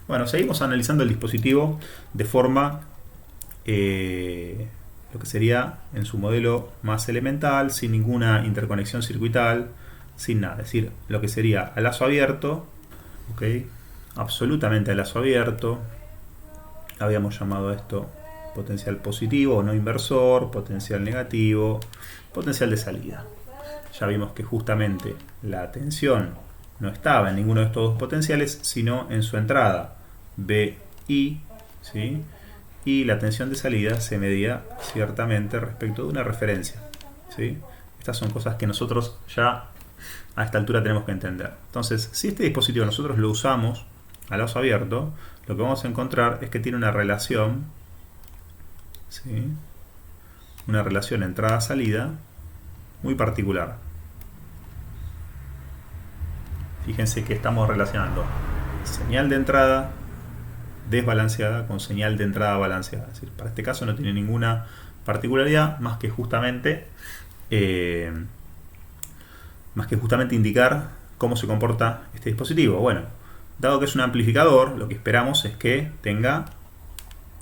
Bueno, seguimos analizando el dispositivo de forma, lo que sería en su modelo más elemental, sin ninguna interconexión circuital, sin nada. Es decir, lo que sería a lazo abierto, ¿ok? Absolutamente a lazo abierto. Habíamos llamado esto potencial positivo o no inversor, potencial negativo, potencial de salida. Ya vimos que justamente la tensión no estaba en ninguno de estos dos potenciales, sino en su entrada BI, ¿sí? Y la tensión de salida se medía ciertamente respecto de una referencia, ¿sí? Estas son cosas que nosotros ya a esta altura tenemos que entender. Entonces, si este dispositivo nosotros lo usamos a lazo abierto, lo que vamos a encontrar es que tiene una relación, ¿sí? Una relación entrada-salida muy particular. Fíjense que estamos relacionando señal de entrada desbalanceada con señal de entrada balanceada. Es decir, para este caso no tiene ninguna particularidad más que justamente indicar cómo se comporta este dispositivo. Bueno, dado que es un amplificador, lo que esperamos es que tenga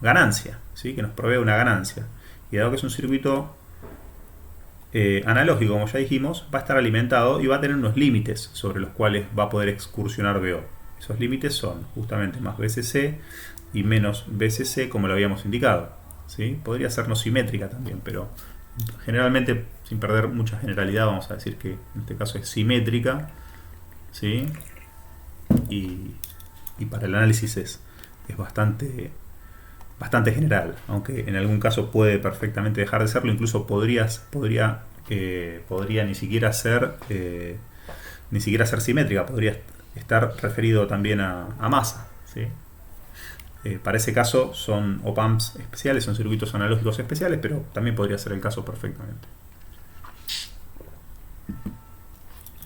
ganancia, ¿sí? Que nos provea una ganancia. Y dado que es un circuito analógico, como ya dijimos, va a estar alimentado y va a tener unos límites sobre los cuales va a poder excursionar VO. Esos límites son justamente más BCC y menos BCC, como lo habíamos indicado, ¿sí? Podría ser no simétrica también, pero generalmente, sin perder mucha generalidad, vamos a decir que en este caso es simétrica, ¿sí? Y para el análisis es bastante general, aunque en algún caso puede perfectamente dejar de serlo, incluso podría ni siquiera ser simétrica, podría estar referido también a masa, ¿sí? Para ese caso son op-amps especiales, son circuitos analógicos especiales, pero también podría ser el caso perfectamente.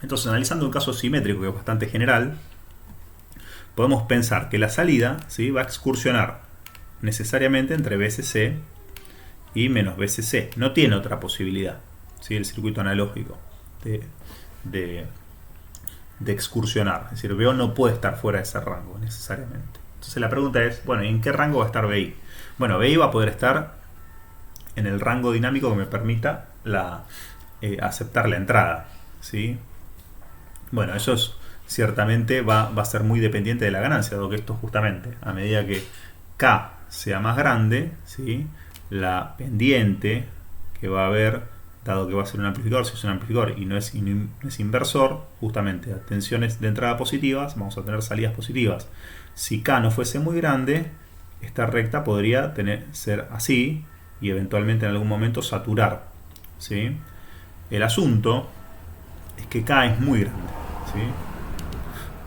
Entonces, analizando un caso simétrico que es bastante general, podemos pensar que la salida, ¿sí?, va a excursionar necesariamente entre BCC y menos BCC. No tiene otra posibilidad, ¿sí?, el circuito analógico de excursionar. Es decir, VO no puede estar fuera de ese rango necesariamente. Entonces la pregunta es, bueno, ¿y en qué rango va a estar BI? Bueno, BI va a poder estar en el rango dinámico que me permita aceptar la entrada, ¿sí? Bueno, eso ciertamente va a ser muy dependiente de la ganancia, dado que esto justamente, a medida que K sea más grande, ¿sí?, la pendiente que va a haber, dado que va a ser un amplificador, si es un amplificador y no es inversor, justamente a tensiones de entrada positivas, vamos a tener salidas positivas. Si K no fuese muy grande, esta recta podría ser así y eventualmente en algún momento saturar, ¿sí? El asunto es que K es muy grande, ¿sí?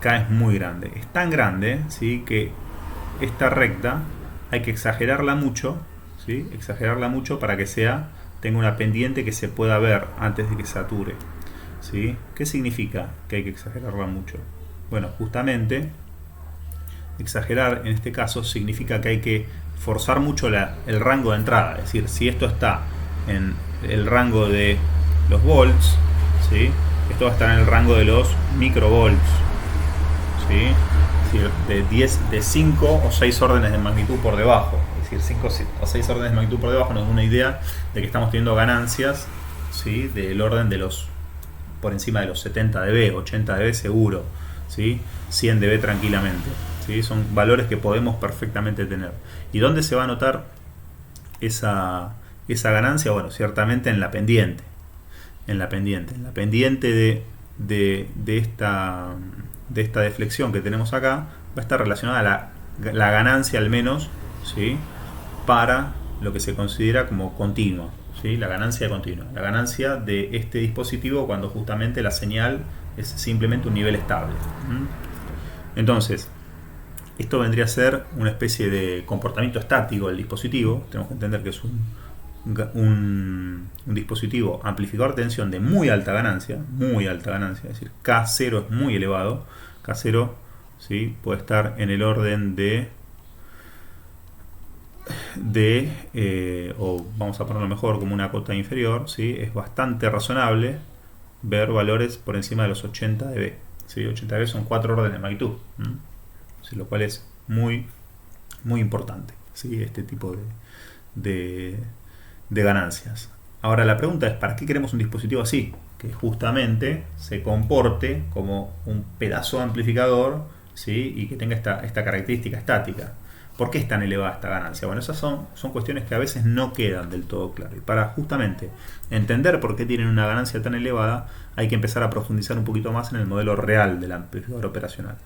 K es muy grande. Es tan grande, ¿sí?, que esta recta hay que exagerarla mucho, ¿sí?, exagerarla mucho para que tenga una pendiente que se pueda ver antes de que sature, ¿sí? ¿Qué significa que hay que exagerarla mucho? Bueno, justamente exagerar en este caso significa que hay que forzar mucho el rango de entrada. Es decir, si esto está en el rango de los volts, ¿sí?, esto va a estar en el rango de los microvolts, ¿sí? Es decir, de 5 o 6 órdenes de magnitud por debajo. Es decir, 5 o 6 órdenes de magnitud por debajo nos da una idea de que estamos teniendo ganancias, ¿sí?, del orden de por encima de los 70 dB, 80 dB seguro, ¿sí?, 100 dB tranquilamente, ¿sí? Son valores que podemos perfectamente tener. ¿Y dónde se va a notar esa ganancia? Bueno, ciertamente en la pendiente. En la pendiente de esta deflexión que tenemos acá va a estar relacionada a la ganancia, al menos, ¿sí?, para lo que se considera como continua, ¿sí?, la ganancia continua, la ganancia de este dispositivo cuando justamente la señal es simplemente un nivel estable. Entonces, esto vendría a ser una especie de comportamiento estático del dispositivo. Tenemos que entender que es un dispositivo amplificador de tensión de muy alta ganancia, es decir, K0 es muy elevado. K0, ¿sí?, puede estar en el orden o vamos a ponerlo mejor como una cota inferior, ¿sí? Es bastante razonable ver valores por encima de los 80 dB, ¿sí? 80 dB son 4 órdenes de magnitud, ¿sí?, lo cual es muy, muy importante, ¿sí? Este tipo de ganancias. Ahora la pregunta es, ¿para qué queremos un dispositivo así? Que justamente se comporte como un pedazo de amplificador, ¿sí? Y que tenga esta característica estática. ¿Por qué es tan elevada esta ganancia? Bueno, esas son cuestiones que a veces no quedan del todo claras. Y para justamente entender por qué tienen una ganancia tan elevada, hay que empezar a profundizar un poquito más en el modelo real del amplificador operacional.